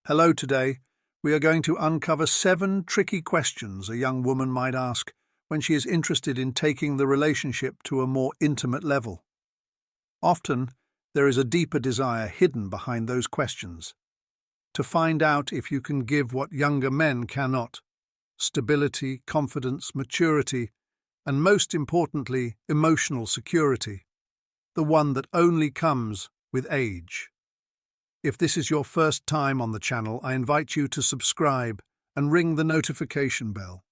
Hello, today we are going to uncover 7 tricky questions a young woman might ask when she is interested in taking the relationship to a more intimate level. Often, there is a deeper desire hidden behind those questions. To find out if you can give what younger men cannot: stability, confidence, maturity, and most importantly, emotional security, the one that only comes with age. If this is your first time on the channel, I invite you to subscribe and ring the notification bell.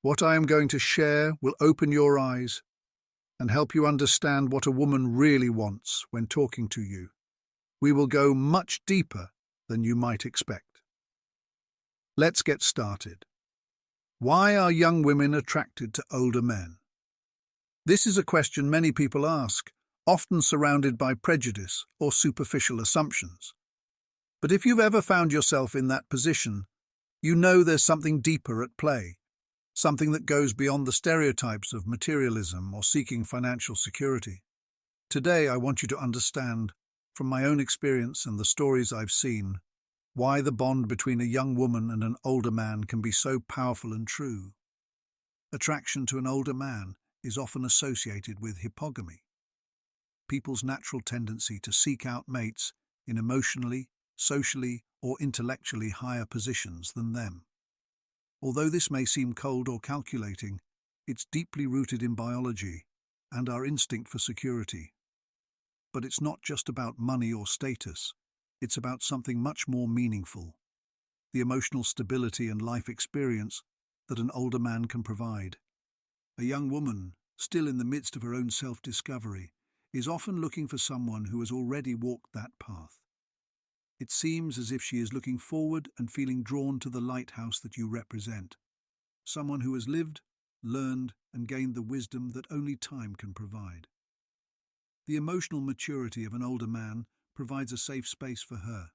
What I am going to share will open your eyes and help you understand what a woman really wants when talking to you. We will go much deeper than you might expect. Let's get started. Why are young women attracted to older men? This is a question many people ask, often surrounded by prejudice or superficial assumptions. But if you've ever found yourself in that position, you know there's something deeper at play, something that goes beyond the stereotypes of materialism or seeking financial security. Today, I want you to understand, from my own experience and the stories I've seen, why the bond between a young woman and an older man can be so powerful and true. Attraction to an older man is often associated with hypogamy, people's natural tendency to seek out mates in emotionally, socially, or intellectually higher positions than them. Although this may seem cold or calculating, it's deeply rooted in biology and our instinct for security. But it's not just about money or status, it's about something much more meaningful: the emotional stability and life experience that an older man can provide. A young woman, still in the midst of her own self-discovery, is often looking for someone who has already walked that path. It seems as if she is looking forward and feeling drawn to the lighthouse that you represent, someone who has lived, learned, and gained the wisdom that only time can provide. The emotional maturity of an older man provides a safe space for her,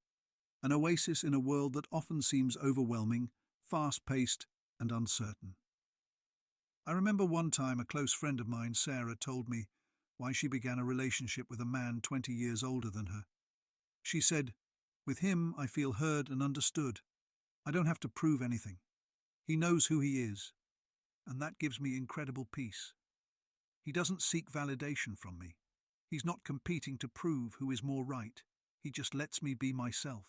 an oasis in a world that often seems overwhelming, fast-paced, and uncertain. I remember one time a close friend of mine, Sarah, told me why she began a relationship with a man 20 years older than her. She said, "With him, I feel heard and understood. I don't have to prove anything. He knows who he is, and that gives me incredible peace. He doesn't seek validation from me. He's not competing to prove who is more right. He just lets me be myself."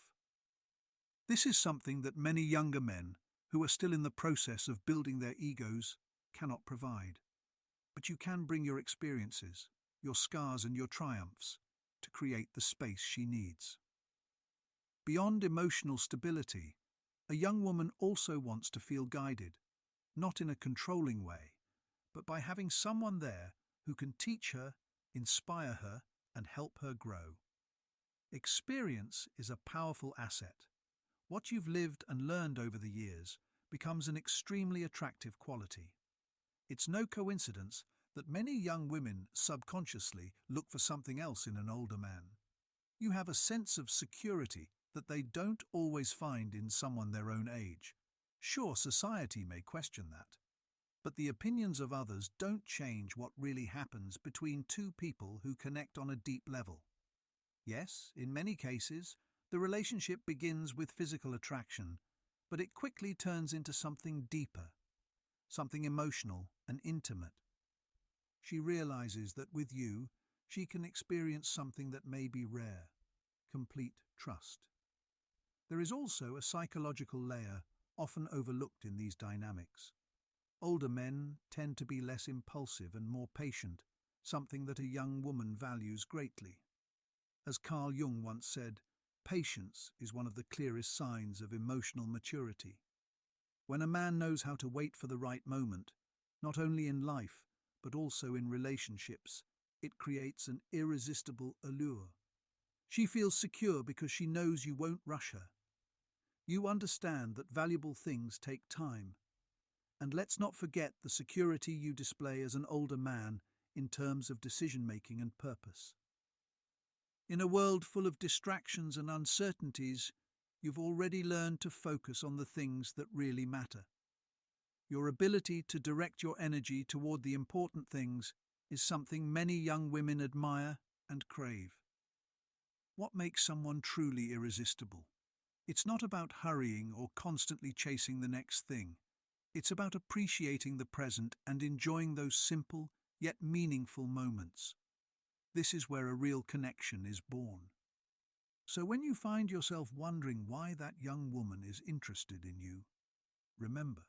This is something that many younger men, who are still in the process of building their egos, cannot provide. But you can bring your experiences, your scars and your triumphs to create the space she needs. Beyond emotional stability, a young woman also wants to feel guided, not in a controlling way, but by having someone there who can teach her, inspire her, and help her grow. Experience is a powerful asset. What you've lived and learned over the years becomes an extremely attractive quality. It's no coincidence that many young women subconsciously look for something else in an older man. You have a sense of security that they don't always find in someone their own age. Sure, society may question that, but the opinions of others don't change what really happens between two people who connect on a deep level. Yes, in many cases, the relationship begins with physical attraction, but it quickly turns into something deeper, something emotional and intimate. She realizes that with you, she can experience something that may be rare: complete trust. There is also a psychological layer often overlooked in these dynamics. Older men tend to be less impulsive and more patient, something that a young woman values greatly. As Carl Jung once said, patience is one of the clearest signs of emotional maturity. When a man knows how to wait for the right moment, not only in life, but also in relationships, it creates an irresistible allure. She feels secure because she knows you won't rush her. You understand that valuable things take time. And let's not forget the security you display as an older man in terms of decision-making and purpose. In a world full of distractions and uncertainties, you've already learned to focus on the things that really matter. Your ability to direct your energy toward the important things is something many young women admire and crave. What makes someone truly irresistible? It's not about hurrying or constantly chasing the next thing. It's about appreciating the present and enjoying those simple yet meaningful moments. This is where a real connection is born. So when you find yourself wondering why that young woman is interested in you, remember,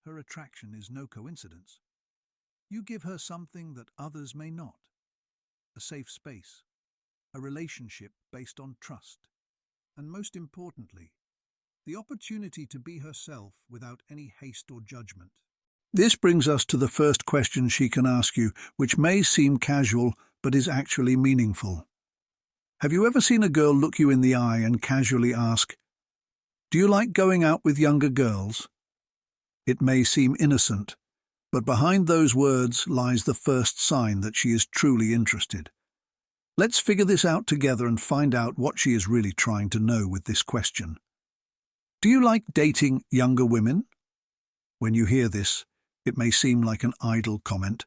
her attraction is no coincidence. You give her something that others may not: a safe space, a relationship based on trust, and most importantly, the opportunity to be herself without any haste or judgment. This brings us to the first question she can ask you, which may seem casual but is actually meaningful. Have you ever seen a girl look you in the eye and casually ask, "Do you like going out with younger girls?" It may seem innocent, but behind those words lies the first sign that she is truly interested. Let's figure this out together and find out what she is really trying to know with this question. Do you like dating younger women? When you hear this, it may seem like an idle comment,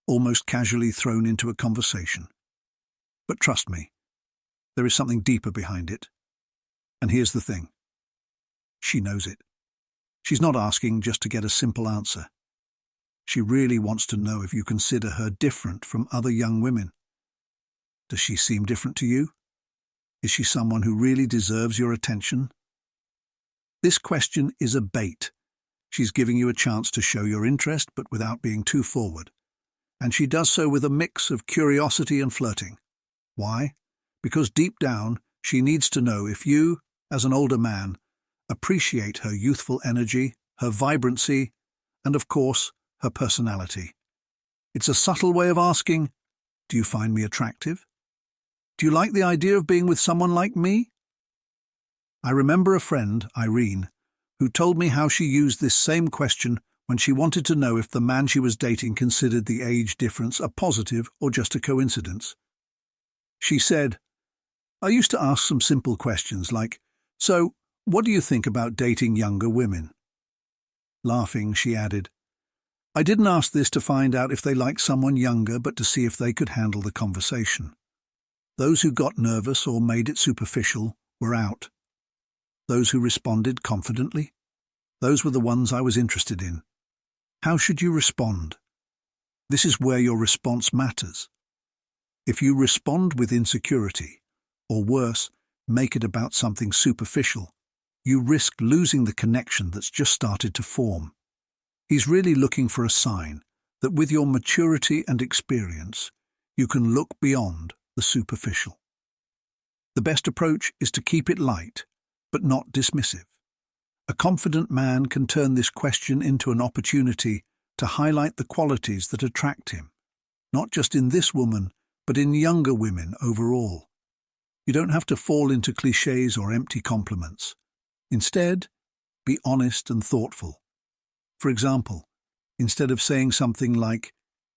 almost casually thrown into a conversation. But trust me, there is something deeper behind it. And here's the thing. She knows it. She's not asking just to get a simple answer. She really wants to know if you consider her different from other young women. Does she seem different to you? Is she someone who really deserves your attention? This question is a bait. She's giving you a chance to show your interest, but without being too forward. And she does so with a mix of curiosity and flirting. Why? Because deep down, she needs to know if you, as an older man, appreciate her youthful energy, her vibrancy, and of course, her personality. It's a subtle way of asking, do you find me attractive? Do you like the idea of being with someone like me? I remember a friend, Irene, who told me how she used this same question when she wanted to know if the man she was dating considered the age difference a positive or just a coincidence. She said, "I used to ask some simple questions like, 'So, what do you think about dating younger women?' Laughing, she added, 'I didn't ask this to find out if they liked someone younger, but to see if they could handle the conversation. Those who got nervous or made it superficial were out. Those who responded confidently, those were the ones I was interested in.' How should you respond? This is where your response matters. If you respond with insecurity, or worse, make it about something superficial, you risk losing the connection that's just started to form. He's really looking for a sign that with your maturity and experience, you can look beyond the superficial. The best approach is to keep it light, but not dismissive. A confident man can turn this question into an opportunity to highlight the qualities that attract him, not just in this woman, but in younger women overall. You don't have to fall into clichés or empty compliments. Instead, be honest and thoughtful. For example, instead of saying something like,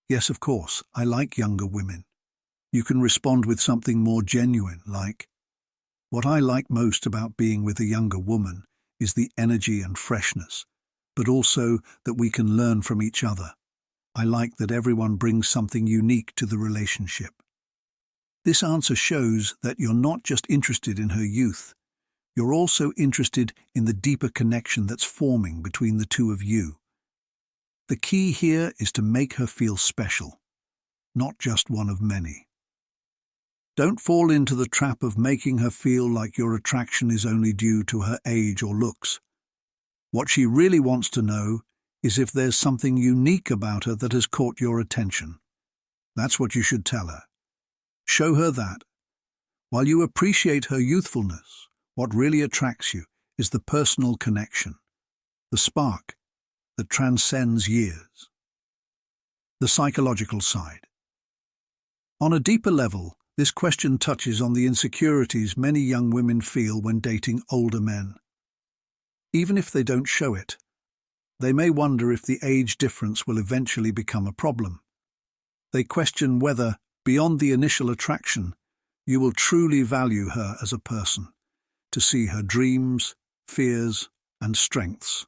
"Yes, of course, I like younger women," you can respond with something more genuine like, "What I like most about being with a younger woman is the energy and freshness, but also that we can learn from each other. I like that everyone brings something unique to the relationship." This answer shows that you're not just interested in her youth, you're also interested in the deeper connection that's forming between the two of you. The key here is to make her feel special, not just one of many. Don't fall into the trap of making her feel like your attraction is only due to her age or looks. What she really wants to know is if there's something unique about her that has caught your attention. That's what you should tell her. Show her that, while you appreciate her youthfulness, what really attracts you is the personal connection, the spark that transcends years. The psychological side. On a deeper level, this question touches on the insecurities many young women feel when dating older men. Even if they don't show it, they may wonder if the age difference will eventually become a problem. They question whether, beyond the initial attraction, you will truly value her as a person, to see her dreams, fears, and strengths.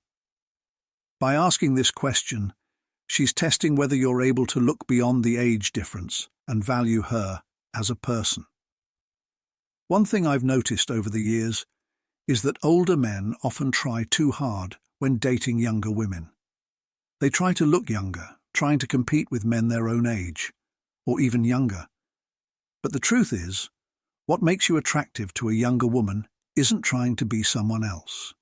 By asking this question, she's testing whether you're able to look beyond the age difference and value her as a person. One thing I've noticed over the years is that older men often try too hard when dating younger women. They try to look younger, trying to compete with men their own age, or even younger. But the truth is, what makes you attractive to a younger woman isn't trying to be someone else.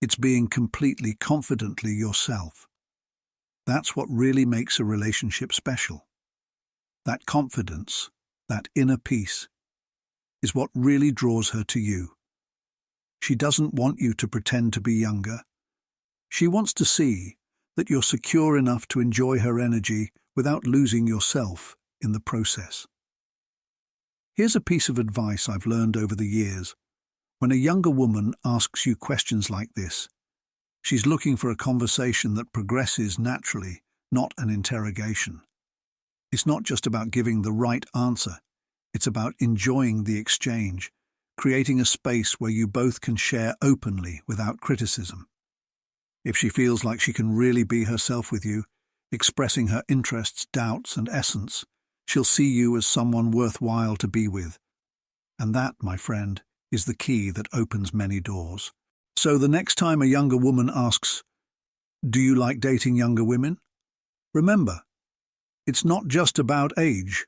It's being completely, confidently yourself. That's what really makes a relationship special. That confidence, that inner peace, is what really draws her to you. She doesn't want you to pretend to be younger. She wants to see that you're secure enough to enjoy her energy without losing yourself in the process. Here's a piece of advice I've learned over the years. When a younger woman asks you questions like this, she's looking for a conversation that progresses naturally, not an interrogation. It's not just about giving the right answer. It's about enjoying the exchange, creating a space where you both can share openly without criticism. If she feels like she can really be herself with you, expressing her interests, doubts, and essence, she'll see you as someone worthwhile to be with. And that, my friend, is the key that opens many doors. So the next time a younger woman asks, "Do you like dating younger women?" remember, it's not just about age.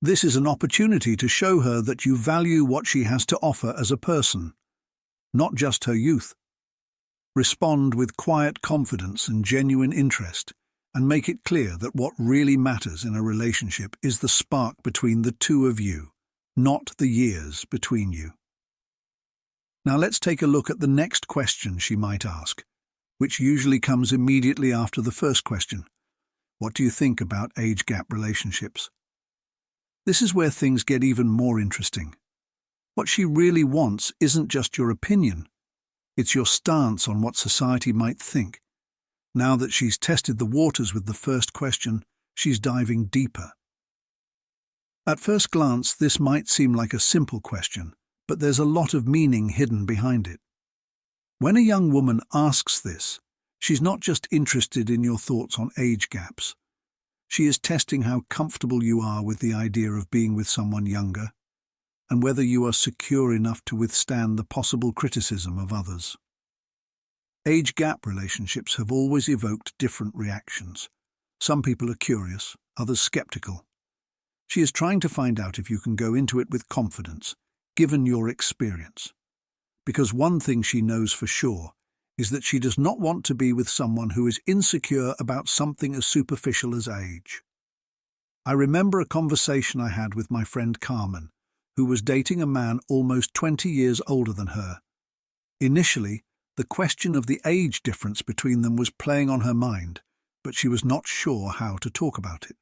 This is an opportunity to show her that you value what she has to offer as a person, not just her youth. Respond with quiet confidence and genuine interest, and make it clear that what really matters in a relationship is the spark between the two of you, not the years between you. Now let's take a look at the next question she might ask, which usually comes immediately after the first question. What do you think about age gap relationships? This is where things get even more interesting. What she really wants isn't just your opinion. It's your stance on what society might think. Now that she's tested the waters with the first question, she's diving deeper. At first glance, this might seem like a simple question, but there's a lot of meaning hidden behind it. When a young woman asks this, she's not just interested in your thoughts on age gaps. She is testing how comfortable you are with the idea of being with someone younger, and whether you are secure enough to withstand the possible criticism of others. Age gap relationships have always evoked different reactions. Some people are curious, others skeptical. She is trying to find out if you can go into it with confidence, given your experience. Because one thing she knows for sure is that she does not want to be with someone who is insecure about something as superficial as age. I remember a conversation I had with my friend Carmen, who was dating a man almost 20 years older than her. Initially, the question of the age difference between them was playing on her mind, but she was not sure how to talk about it.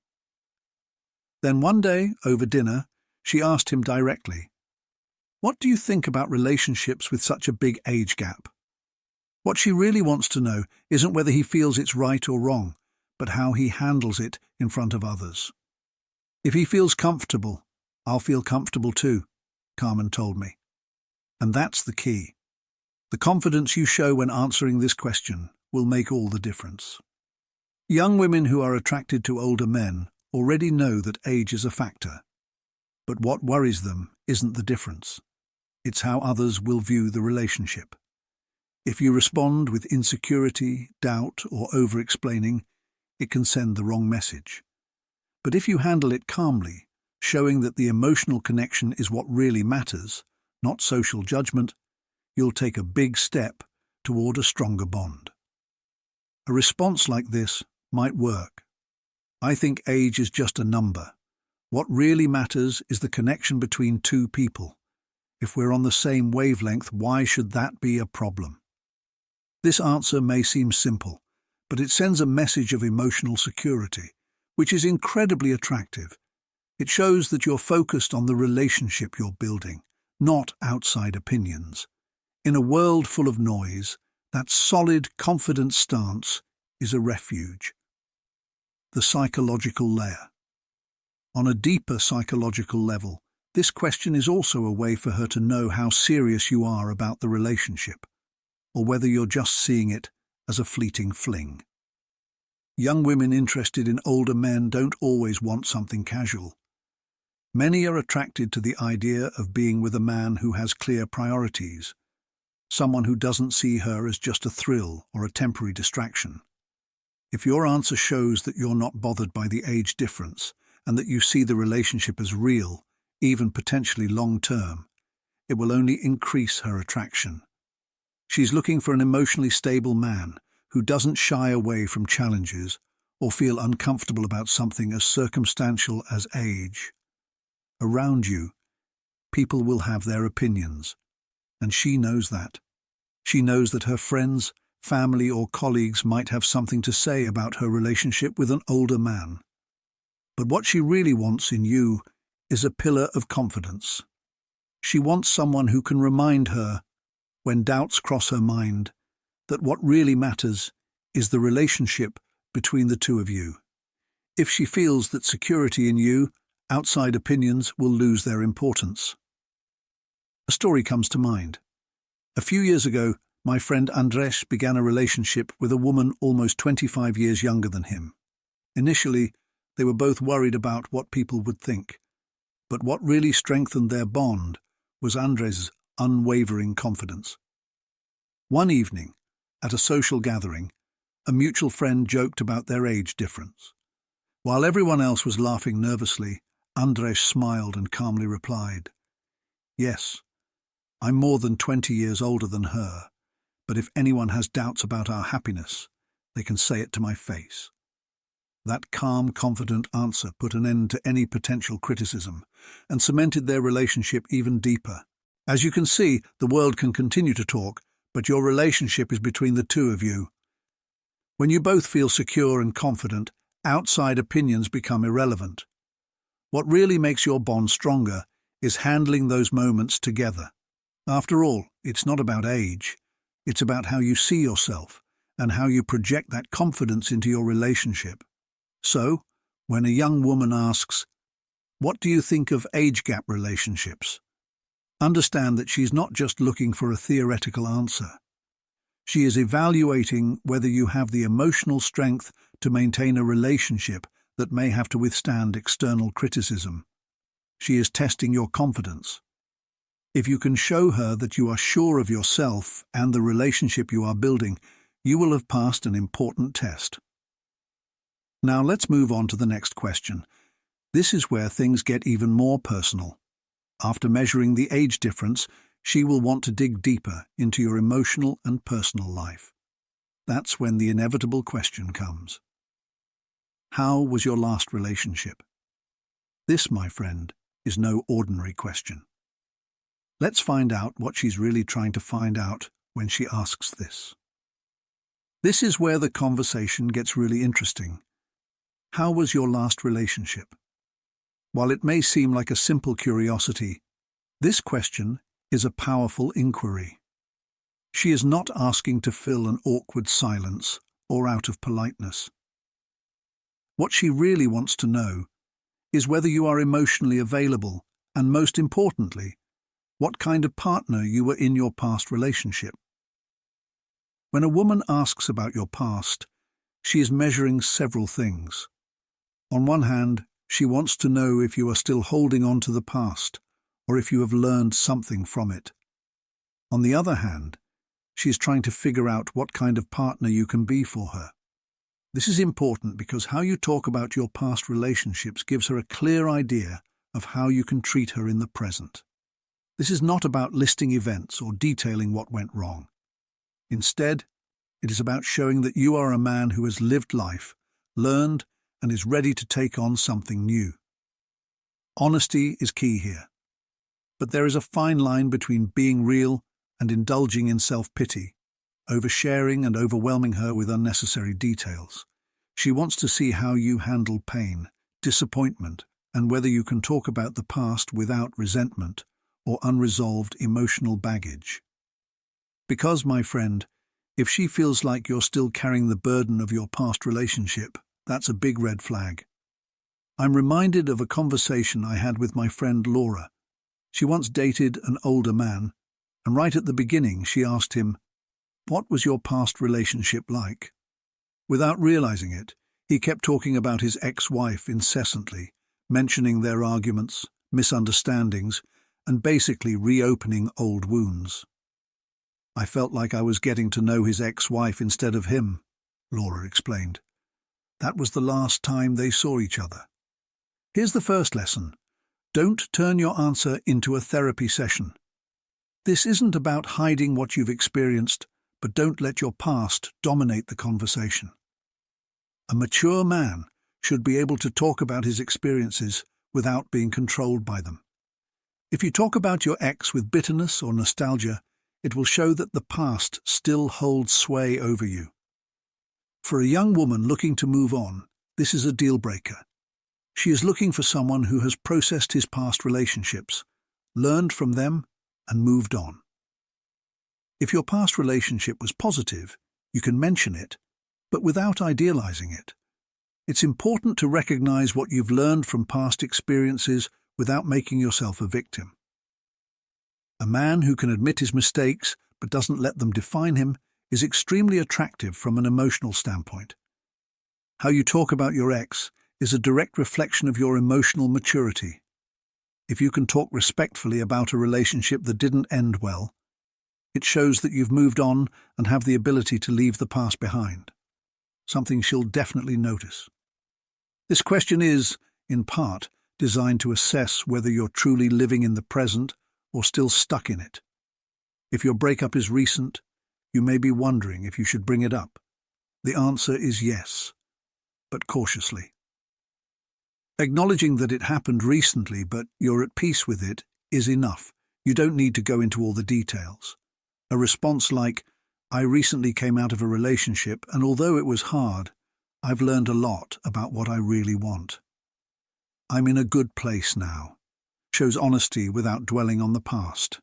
Then one day, over dinner, she asked him directly, "What do you think about relationships with such a big age gap?" What she really wants to know isn't whether he feels it's right or wrong, but how he handles it in front of others. "If he feels comfortable, I'll feel comfortable too," Carmen told me. And that's the key. The confidence you show when answering this question will make all the difference. Young women who are attracted to older men already know that age is a factor. But what worries them isn't the difference. It's how others will view the relationship. If you respond with insecurity, doubt, or over-explaining, it can send the wrong message. But if you handle it calmly, showing that the emotional connection is what really matters, not social judgment, you'll take a big step toward a stronger bond. A response like this might work. I think age is just a number. What really matters is the connection between two people. If we're on the same wavelength, why should that be a problem? This answer may seem simple, but it sends a message of emotional security, which is incredibly attractive. It shows that you're focused on the relationship you're building, not outside opinions. In a world full of noise, that solid, confident stance is a refuge. The psychological layer. On a deeper psychological level, this question is also a way for her to know how serious you are about the relationship, or whether you're just seeing it as a fleeting fling. Young women interested in older men don't always want something casual. Many are attracted to the idea of being with a man who has clear priorities, someone who doesn't see her as just a thrill or a temporary distraction. If your answer shows that you're not bothered by the age difference and that you see the relationship as real, even potentially long-term, it will only increase her attraction. She's looking for an emotionally stable man who doesn't shy away from challenges or feel uncomfortable about something as circumstantial as age. Around you, people will have their opinions, and she knows that. She knows that her friends, family, or colleagues might have something to say about her relationship with an older man. But what she really wants in you is a pillar of confidence. She wants someone who can remind her, when doubts cross her mind, that what really matters is the relationship between the two of you. If she feels that security in you, outside opinions will lose their importance. A story comes to mind. A few years ago, my friend Andres began a relationship with a woman almost 25 years younger than him. Initially, they were both worried about what people would think, but what really strengthened their bond was Andres' unwavering confidence. One evening, at a social gathering, a mutual friend joked about their age difference. While everyone else was laughing nervously, Andres smiled and calmly replied, "Yes, I'm more than 20 years older than her, but if anyone has doubts about our happiness, they can say it to my face." That calm, confident answer put an end to any potential criticism and cemented their relationship even deeper. As you can see, the world can continue to talk, but your relationship is between the two of you. When you both feel secure and confident, outside opinions become irrelevant. What really makes your bond stronger is handling those moments together. After all, it's not about age. It's about how you see yourself and how you project that confidence into your relationship. So, when a young woman asks, "What do you think of age gap relationships?" understand that she's not just looking for a theoretical answer. She is evaluating whether you have the emotional strength to maintain a relationship that may have to withstand external criticism. She is testing your confidence. If you can show her that you are sure of yourself and the relationship you are building, you will have passed an important test. Now let's move on to the next question. This is where things get even more personal. After measuring the age difference, she will want to dig deeper into your emotional and personal life. That's when the inevitable question comes. How was your last relationship? This, my friend, is no ordinary question. Let's find out what she's really trying to find out when she asks this. This is where the conversation gets really interesting. How was your last relationship? While it may seem like a simple curiosity, this question is a powerful inquiry. She is not asking to fill an awkward silence or out of politeness. What she really wants to know is whether you are emotionally available and, most importantly, what kind of partner you were in your past relationship. When a woman asks about your past, she is measuring several things. On one hand, she wants to know if you are still holding on to the past or if you have learned something from it. On the other hand, she is trying to figure out what kind of partner you can be for her. This is important because how you talk about your past relationships gives her a clear idea of how you can treat her in the present. This is not about listing events or detailing what went wrong. Instead, it is about showing that you are a man who has lived life, learned, and is ready to take on something new. Honesty is key here. But there is a fine line between being real and indulging in self-pity, oversharing and overwhelming her with unnecessary details. She wants to see how you handle pain, disappointment, and whether you can talk about the past without resentment or unresolved emotional baggage. Because, my friend, if she feels like you're still carrying the burden of your past relationship, that's a big red flag. I'm reminded of a conversation I had with my friend Laura. She once dated an older man, and right at the beginning she asked him, "What was your past relationship like?" Without realizing it, he kept talking about his ex-wife incessantly, mentioning their arguments, misunderstandings, and basically reopening old wounds. I felt like I was getting to know his ex-wife instead of him, Laura explained. That was the last time they saw each other. Here's the first lesson. Don't turn your answer into a therapy session. This isn't about hiding what you've experienced, but don't let your past dominate the conversation. A mature man should be able to talk about his experiences without being controlled by them. If you talk about your ex with bitterness or nostalgia, it will show that the past still holds sway over you. For a young woman looking to move on, this is a deal breaker. She is looking for someone who has processed his past relationships, learned from them, and moved on. If your past relationship was positive, you can mention it, but without idealizing it. It's important to recognize what you've learned from past experiences without making yourself a victim. A man who can admit his mistakes but doesn't let them define him is extremely attractive from an emotional standpoint. How you talk about your ex is a direct reflection of your emotional maturity. If you can talk respectfully about a relationship that didn't end well, it shows that you've moved on and have the ability to leave the past behind, something she'll definitely notice. This question is, in part, designed to assess whether you're truly living in the present or still stuck in it. If your breakup is recent, you may be wondering if you should bring it up. The answer is yes, but cautiously. Acknowledging that it happened recently but you're at peace with it is enough. You don't need to go into all the details. A response like, "I recently came out of a relationship and although it was hard, I've learned a lot about what I really want. I'm in a good place now," shows honesty without dwelling on the past.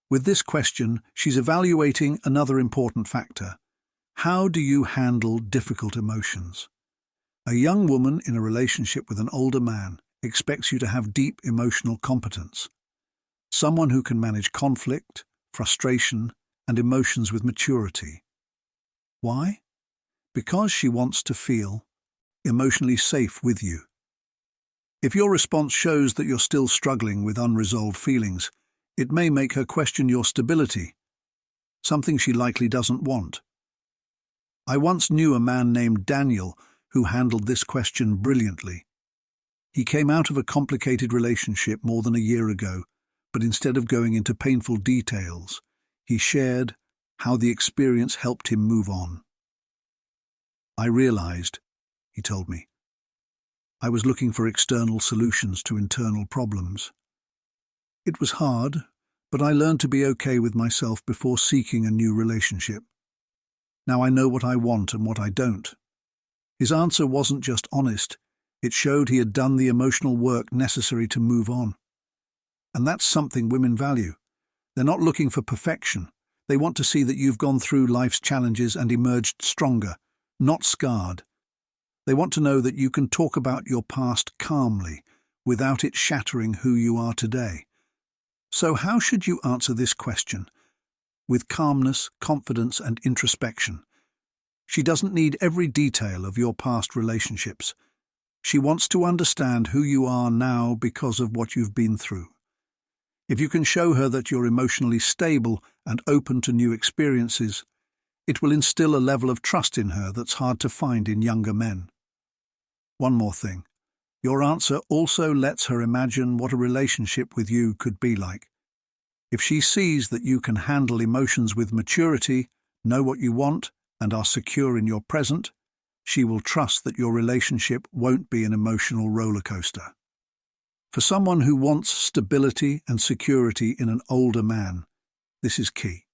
With this question, she's evaluating another important factor. How do you handle difficult emotions? A young woman in a relationship with an older man expects you to have deep emotional competence, someone who can manage conflict, frustration, and emotions with maturity. Why? Because she wants to feel emotionally safe with you. If your response shows that you're still struggling with unresolved feelings, it may make her question your stability, something she likely doesn't want. I once knew a man named Daniel who handled this question brilliantly. He came out of a complicated relationship more than a year ago, but instead of going into painful details, he shared how the experience helped him move on. "I realized," he told me, "I was looking for external solutions to internal problems. It was hard, but I learned to be okay with myself before seeking a new relationship. Now I know what I want and what I don't." His answer wasn't just honest, it showed he had done the emotional work necessary to move on. And that's something women value. They're not looking for perfection. They want to see that you've gone through life's challenges and emerged stronger, not scarred. They want to know that you can talk about your past calmly, without it shattering who you are today. So how should you answer this question? With calmness, confidence, and introspection. She doesn't need every detail of your past relationships. She wants to understand who you are now because of what you've been through. If you can show her that you're emotionally stable and open to new experiences, it will instill a level of trust in her that's hard to find in younger men. One more thing. Your answer also lets her imagine what a relationship with you could be like. If she sees that you can handle emotions with maturity, know what you want, and are secure in your present, she will trust that your relationship won't be an emotional roller coaster. For someone who wants stability and security in an older man, this is key.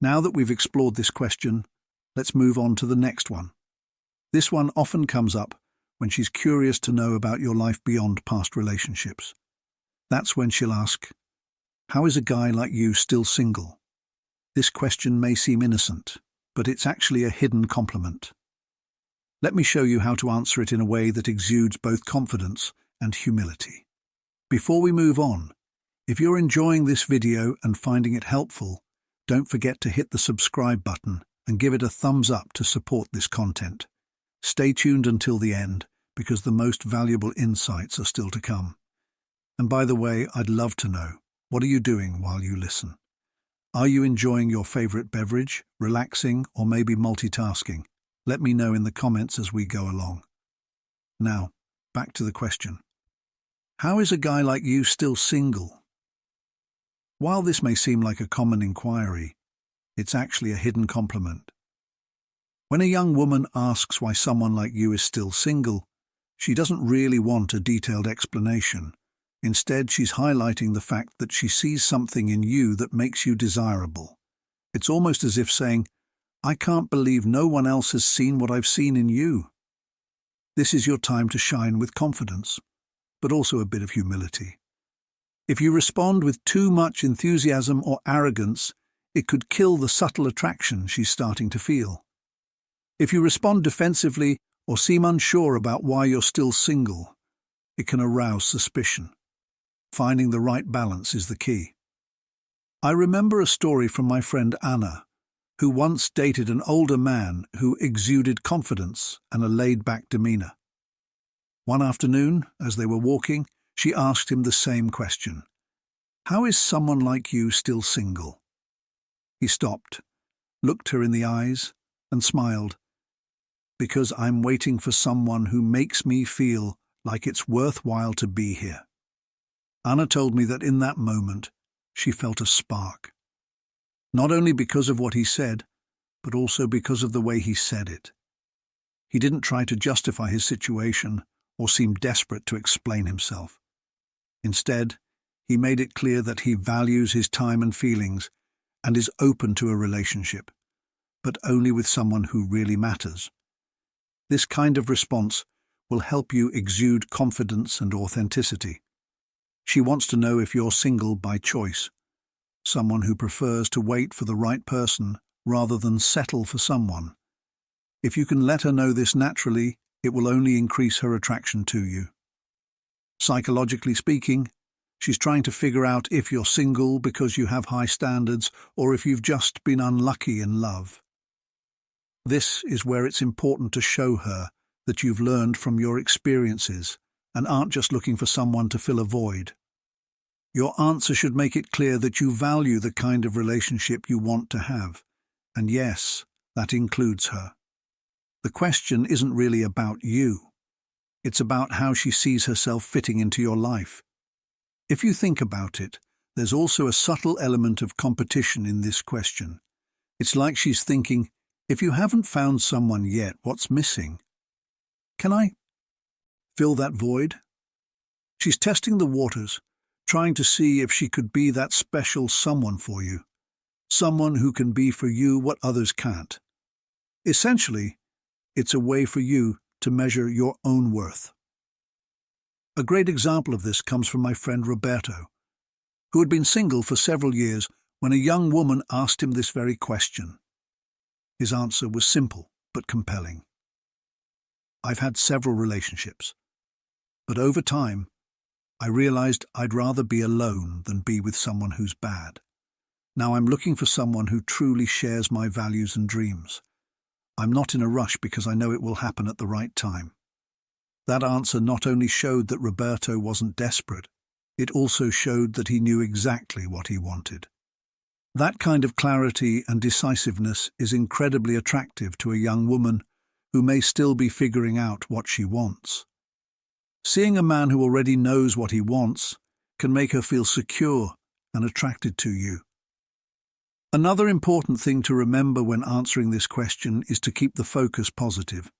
Now that we've explored this question, let's move on to the next one. This one often comes up when she's curious to know about your life beyond past relationships. That's when she'll ask, "How is a guy like you still single?" This question may seem innocent, but it's actually a hidden compliment. Let me show you how to answer it in a way that exudes both confidence and humility. Before we move on, if you're enjoying this video and finding it helpful, don't forget to hit the subscribe button and give it a thumbs up to support this content. Stay tuned until the end, because the most valuable insights are still to come. And by the way, I'd love to know, what are you doing while you listen? Are you enjoying your favorite beverage, relaxing, or maybe multitasking? Let me know in the comments as we go along. Now, back to the question. How is a guy like you still single? While this may seem like a common inquiry, it's actually a hidden compliment. When a young woman asks why someone like you is still single, she doesn't really want a detailed explanation. Instead, she's highlighting the fact that she sees something in you that makes you desirable. It's almost as if saying, "I can't believe no one else has seen what I've seen in you." This is your time to shine with confidence, but also a bit of humility. If you respond with too much enthusiasm or arrogance, it could kill the subtle attraction she's starting to feel. If you respond defensively or seem unsure about why you're still single, it can arouse suspicion. Finding the right balance is the key. I remember a story from my friend Anna, who once dated an older man who exuded confidence and a laid-back demeanor. One afternoon, as they were walking, she asked him the same question. "How is someone like you still single?" He stopped, looked her in the eyes, and smiled. "Because I'm waiting for someone who makes me feel like it's worthwhile to be here." Anna told me that in that moment, she felt a spark. Not only because of what he said, but also because of the way he said it. He didn't try to justify his situation or seem desperate to explain himself. Instead, he made it clear that he values his time and feelings and is open to a relationship, but only with someone who really matters. This kind of response will help you exude confidence and authenticity. She wants to know if you're single by choice, someone who prefers to wait for the right person rather than settle for someone. If you can let her know this naturally, it will only increase her attraction to you. Psychologically speaking, she's trying to figure out if you're single because you have high standards or if you've just been unlucky in love. This is where it's important to show her that you've learned from your experiences and aren't just looking for someone to fill a void. Your answer should make it clear that you value the kind of relationship you want to have, and yes, that includes her. The question isn't really about you. It's about how she sees herself fitting into your life. If you think about it, there's also a subtle element of competition in this question. It's like she's thinking, if you haven't found someone yet, what's missing? Can I fill that void? She's testing the waters, trying to see if she could be that special someone for you, someone who can be for you what others can't. Essentially, it's a way for you to measure your own worth. A great example of this comes from my friend Roberto, who had been single for several years when a young woman asked him this very question. His answer was simple but compelling. "I've had several relationships, but over time, I realized I'd rather be alone than be with someone who's bad. Now I'm looking for someone who truly shares my values and dreams. I'm not in a rush because I know it will happen at the right time." That answer not only showed that Roberto wasn't desperate, it also showed that he knew exactly what he wanted. That kind of clarity and decisiveness is incredibly attractive to a young woman who may still be figuring out what she wants. Seeing a man who already knows what he wants can make her feel secure and attracted to you. Another important thing to remember when answering this question is to keep the focus positive.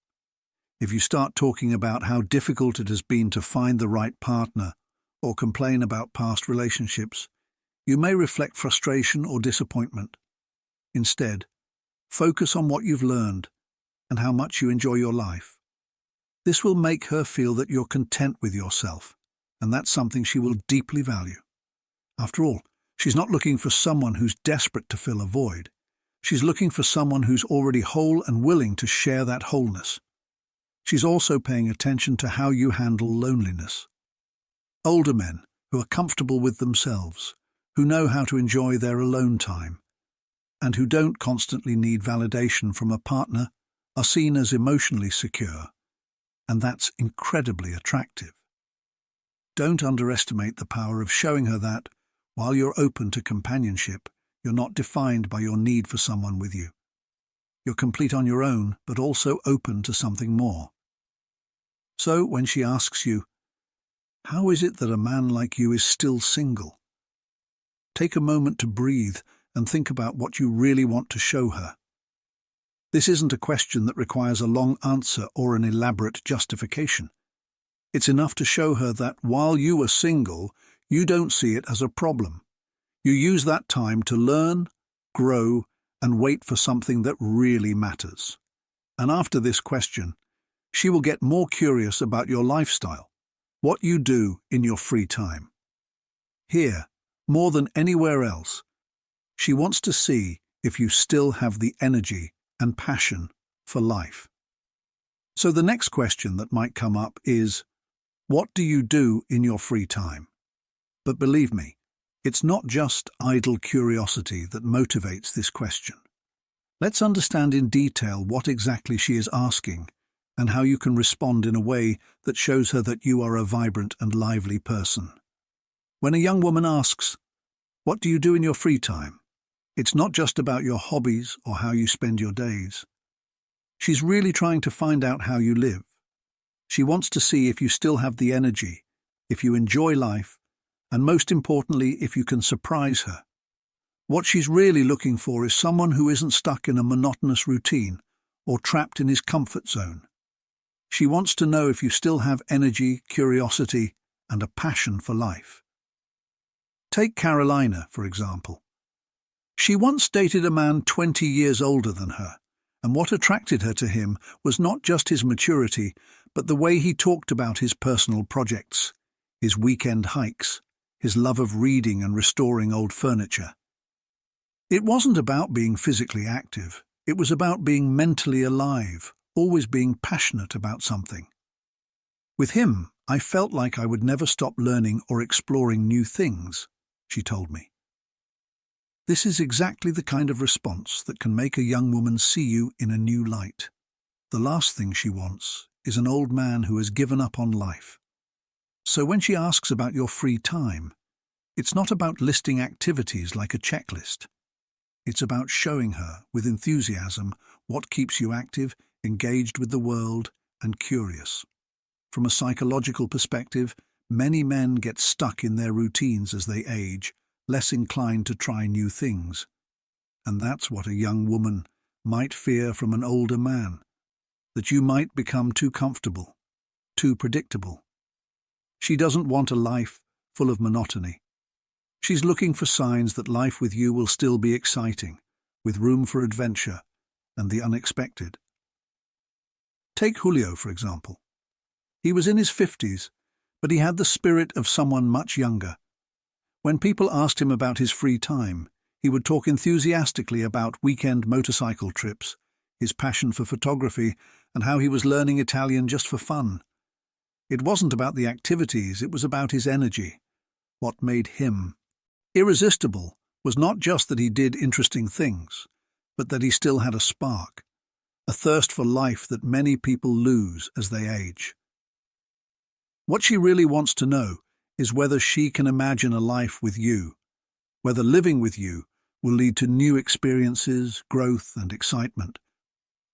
If you start talking about how difficult it has been to find the right partner or complain about past relationships, you may reflect frustration or disappointment. Instead, focus on what you've learned and how much you enjoy your life. This will make her feel that you're content with yourself, and that's something she will deeply value. After all, she's not looking for someone who's desperate to fill a void. She's looking for someone who's already whole and willing to share that wholeness. She's also paying attention to how you handle loneliness. Older men who are comfortable with themselves, who know how to enjoy their alone time, and who don't constantly need validation from a partner, are seen as emotionally secure, and that's incredibly attractive. Don't underestimate the power of showing her that, while you're open to companionship, You're not defined by your need for someone with you. You're complete on your own, but also open to something more. So when she asks you, "How is it that a man like you is still single?" take a moment to breathe and think about what you really want to show her. This isn't a question that requires a long answer or an elaborate justification. It's enough to show her that while you are single, you don't see it as a problem. You use that time to learn, grow, and wait for something that really matters. And after this question, she will get more curious about your lifestyle, what you do in your free time. Here, more than anywhere else, she wants to see if you still have the energy and passion for life. So the next question that might come up is, what do you do in your free time? But believe me, it's not just idle curiosity that motivates this question. Let's understand in detail what exactly she is asking and how you can respond in a way that shows her that you are a vibrant and lively person. When a young woman asks, "What do you do in your free time?" it's not just about your hobbies or how you spend your days. She's really trying to find out how you live. She wants to see if you still have the energy, if you enjoy life, and most importantly, if you can surprise her. What she's really looking for is someone who isn't stuck in a monotonous routine or trapped in his comfort zone. She wants to know if you still have energy, curiosity, and a passion for life. Take Carolina, for example. She once dated a man 20 years older than her, and what attracted her to him was not just his maturity, but the way he talked about his personal projects, his weekend hikes, his love of reading and restoring old furniture. It wasn't about being physically active, it was about being mentally alive, always being passionate about something. With him, I felt like I would never stop learning or exploring new things, she told me. This is exactly the kind of response that can make a young woman see you in a new light. The last thing she wants is an old man who has given up on life. So when she asks about your free time, it's not about listing activities like a checklist. It's about showing her, with enthusiasm, what keeps you active, engaged with the world, and curious. From a psychological perspective, many men get stuck in their routines as they age, less inclined to try new things. And that's what a young woman might fear from an older man, that you might become too comfortable, too predictable. She doesn't want a life full of monotony. She's looking for signs that life with you will still be exciting, with room for adventure and the unexpected. Take Julio, for example. He was in his 50s, but he had the spirit of someone much younger. When people asked him about his free time, he would talk enthusiastically about weekend motorcycle trips, his passion for photography, and how he was learning Italian just for fun. It wasn't about the activities, it was about his energy. What made him irresistible was not just that he did interesting things, but that he still had a spark, a thirst for life that many people lose as they age. What she really wants to know is whether she can imagine a life with you, whether living with you will lead to new experiences, growth, and excitement,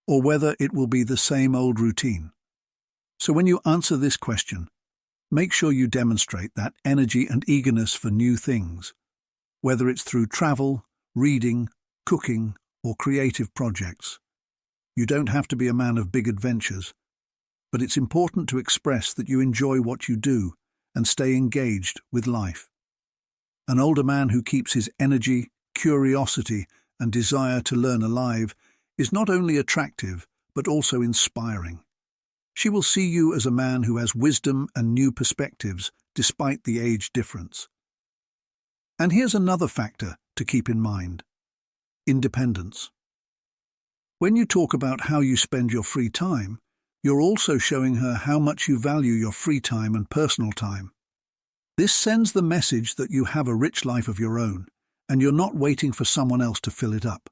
or whether it will be the same old routine. So when you answer this question, make sure you demonstrate that energy and eagerness for new things, whether it's through travel, reading, cooking, or creative projects. You don't have to be a man of big adventures, but it's important to express that you enjoy what you do and stay engaged with life. An older man who keeps his energy, curiosity, and desire to learn alive is not only attractive, but also inspiring. She will see you as a man who has wisdom and new perspectives despite the age difference. And here's another factor to keep in mind: independence. When you talk about how you spend your free time, you're also showing her how much you value your free time and personal time. This sends the message that you have a rich life of your own, and you're not waiting for someone else to fill it up.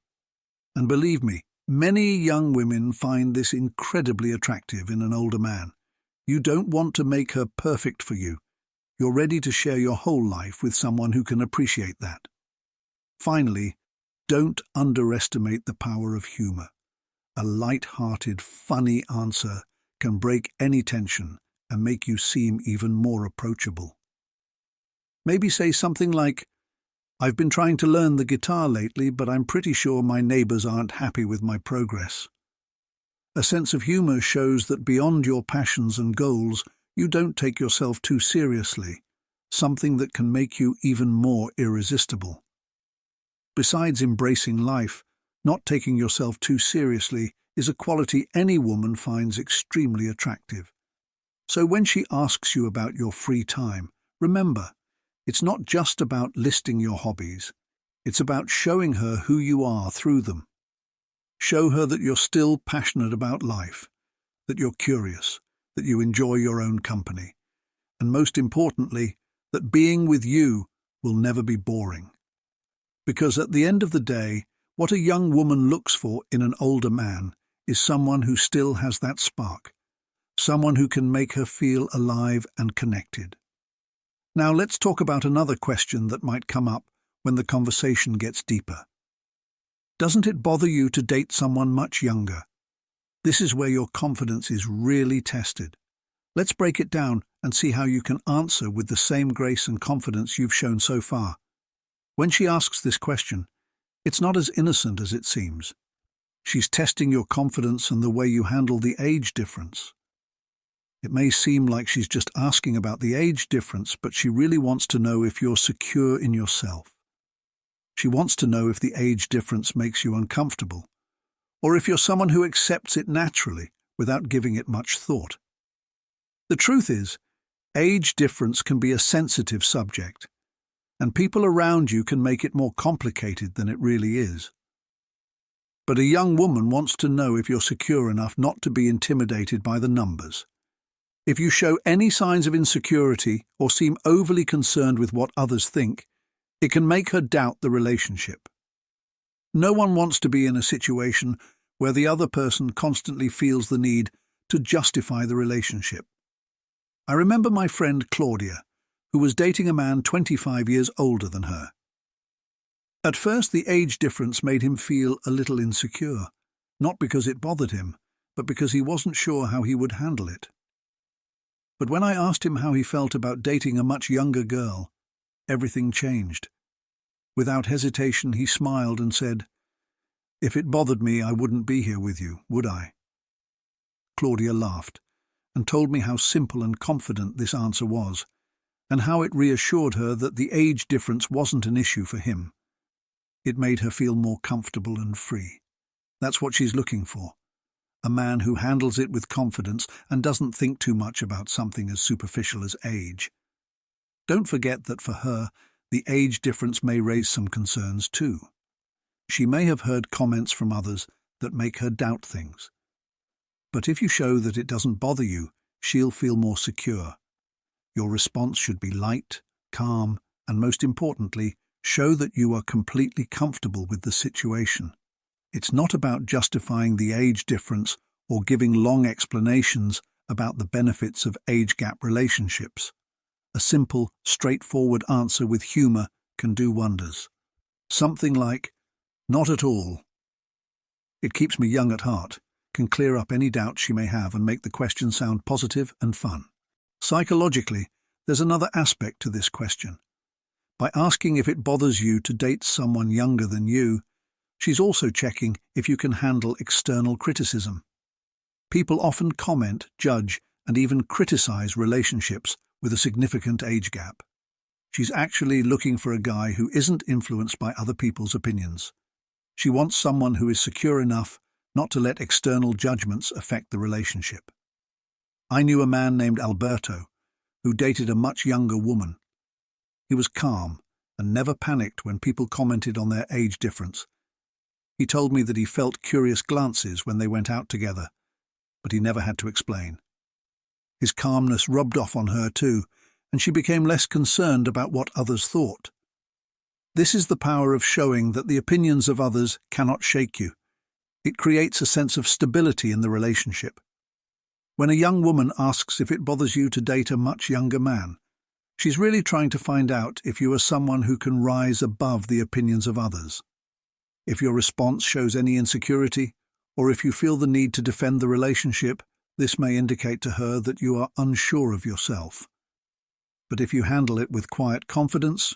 And believe me, many young women find this incredibly attractive in an older man. You don't want to make her perfect for you. You're ready to share your whole life with someone who can appreciate that. Finally, Don't underestimate the power of humor. A light-hearted, funny answer can break any tension and make you seem even more approachable. Maybe say something like, "I've been trying to learn the guitar lately, but I'm pretty sure my neighbors aren't happy with my progress." A sense of humor shows that beyond your passions and goals, you don't take yourself too seriously, something that can make you even more irresistible. Besides embracing life, not taking yourself too seriously is a quality any woman finds extremely attractive. So when she asks you about your free time, remember, it's not just about listing your hobbies. It's about showing her who you are through them. Show her that you're still passionate about life, that you're curious, that you enjoy your own company, and most importantly, that being with you will never be boring. Because at the end of the day, what a young woman looks for in an older man is someone who still has that spark, someone who can make her feel alive and connected. Now let's talk about another question that might come up when the conversation gets deeper. Doesn't it bother you to date someone much younger? This is where your confidence is really tested. Let's break it down and see how you can answer with the same grace and confidence you've shown so far. When she asks this question, it's not as innocent as it seems. She's testing your confidence and the way you handle the age difference. It may seem like she's just asking about the age difference, but she really wants to know if you're secure in yourself. She wants to know if the age difference makes you uncomfortable, or if you're someone who accepts it naturally without giving it much thought. The truth is, age difference can be a sensitive subject, and people around you can make it more complicated than it really is. But a young woman wants to know if you're secure enough not to be intimidated by the numbers. If you show any signs of insecurity or seem overly concerned with what others think, it can make her doubt the relationship. No one wants to be in a situation where the other person constantly feels the need to justify the relationship. I remember my friend Claudia, who was dating a man 25 years older than her. At first, the age difference made him feel a little insecure, not because it bothered him, but because he wasn't sure how he would handle it. But when I asked him how he felt about dating a much younger girl, everything changed. Without hesitation, he smiled and said, "If it bothered me, I wouldn't be here with you, would I?" Claudia laughed and told me how simple and confident this answer was, and how it reassured her that the age difference wasn't an issue for him. It made her feel more comfortable and free. That's what she's looking for. A man who handles it with confidence and doesn't think too much about something as superficial as age. Don't forget that for her, the age difference may raise some concerns too. She may have heard comments from others that make her doubt things. But if you show that it doesn't bother you, she'll feel more secure. Your response should be light, calm, and most importantly, show that you are completely comfortable with the situation. It's not about justifying the age difference or giving long explanations about the benefits of age gap relationships. A simple, straightforward answer with humor can do wonders. Something like, "Not at all." It keeps me young at heart, can clear up any doubts she may have and make the question sound positive and fun. Psychologically, there's another aspect to this question. By asking if it bothers you to date someone younger than you, she's also checking if you can handle external criticism. People often comment, judge, and even criticize relationships with a significant age gap. She's actually looking for a guy who isn't influenced by other people's opinions. She wants someone who is secure enough not to let external judgments affect the relationship. I knew a man named Alberto who dated a much younger woman. He was calm and never panicked when people commented on their age difference. He told me that he felt curious glances when they went out together, but he never had to explain. His calmness rubbed off on her too, and she became less concerned about what others thought. This is the power of showing that the opinions of others cannot shake you. It creates a sense of stability in the relationship. When a young woman asks if it bothers you to date a much younger man, she's really trying to find out if you are someone who can rise above the opinions of others. If your response shows any insecurity, or if you feel the need to defend the relationship, this may indicate to her that you are unsure of yourself. But if you handle it with quiet confidence,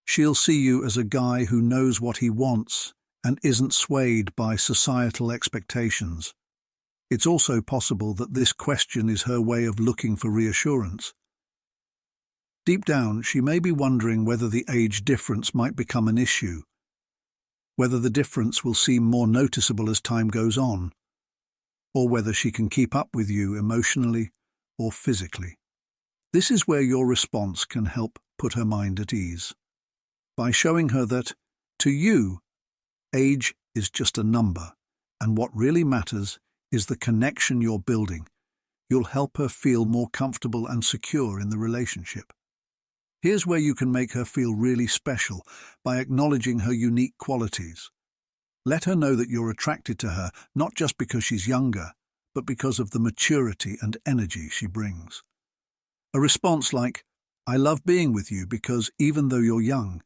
she'll see you as a guy who knows what he wants and isn't swayed by societal expectations. It's also possible that this question is her way of looking for reassurance. Deep down, she may be wondering whether the age difference might become an issue, whether the difference will seem more noticeable as time goes on, or whether she can keep up with you emotionally or physically. This is where your response can help put her mind at ease. By showing her that, to you, age is just a number, and what really matters is the connection you're building, you'll help her feel more comfortable and secure in the relationship. Here's where you can make her feel really special by acknowledging her unique qualities. Let her know that you're attracted to her not just because she's younger, but because of the maturity and energy she brings. A response like, "I love being with you because even though you're young,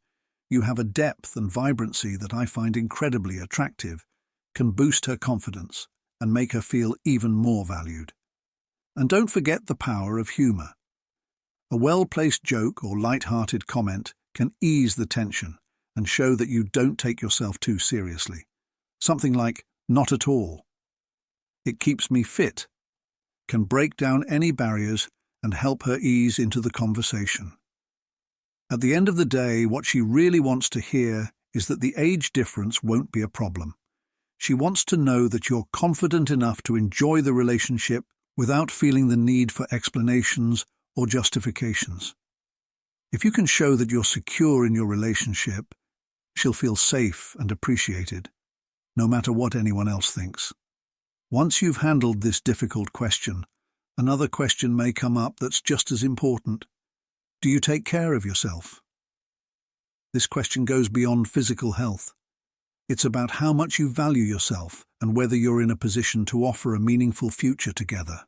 you have a depth and vibrancy that I find incredibly attractive," can boost her confidence and make her feel even more valued. And don't forget the power of humor. A well-placed joke or light-hearted comment can ease the tension and show that you don't take yourself too seriously. Something like, "Not at all. It keeps me fit," can break down any barriers and help her ease into the conversation. At the end of the day, what she really wants to hear is that the age difference won't be a problem. She wants to know that you're confident enough to enjoy the relationship without feeling the need for explanations or justifications. If you can show that you're secure in your relationship, she'll feel safe and appreciated, no matter what anyone else thinks. Once you've handled this difficult question, another question may come up that's just as important. Do you take care of yourself? This question goes beyond physical health. It's about how much you value yourself and whether you're in a position to offer a meaningful future together.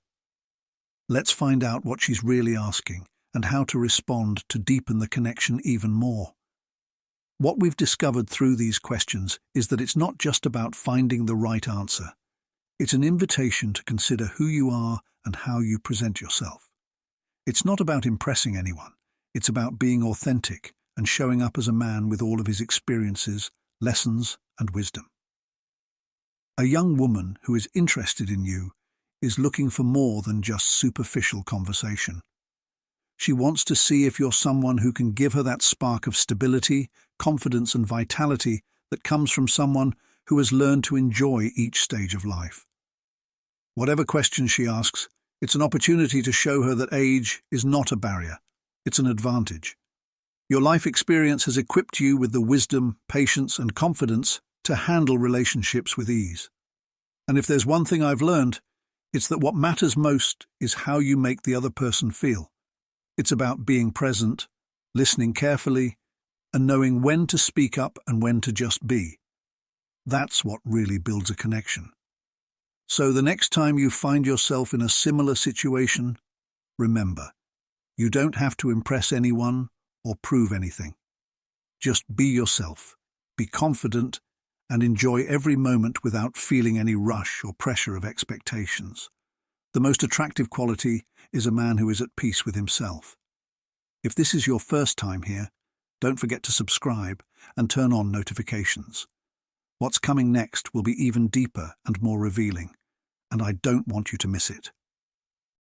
Let's find out what she's really asking and how to respond to deepen the connection even more. What we've discovered through these questions is that it's not just about finding the right answer. It's an invitation to consider who you are and how you present yourself. It's not about impressing anyone. It's about being authentic and showing up as a man with all of his experiences, lessons, and wisdom. A young woman who is interested in you is looking for more than just superficial conversation. She wants to see if you're someone who can give her that spark of stability, confidence, and vitality that comes from someone who has learned to enjoy each stage of life. Whatever question she asks, it's an opportunity to show her that age is not a barrier, it's an advantage. Your life experience has equipped you with the wisdom, patience, and confidence to handle relationships with ease. And if there's one thing I've learned, it's that what matters most is how you make the other person feel. It's about being present, listening carefully, and knowing when to speak up and when to just be. That's what really builds a connection. So the next time you find yourself in a similar situation, remember, you don't have to impress anyone or prove anything. Just be yourself, be confident, and enjoy every moment without feeling any rush or pressure of expectations. The most attractive quality is a man who is at peace with himself. If this is your first time here, don't forget to subscribe and turn on notifications. What's coming next will be even deeper and more revealing, and I don't want you to miss it.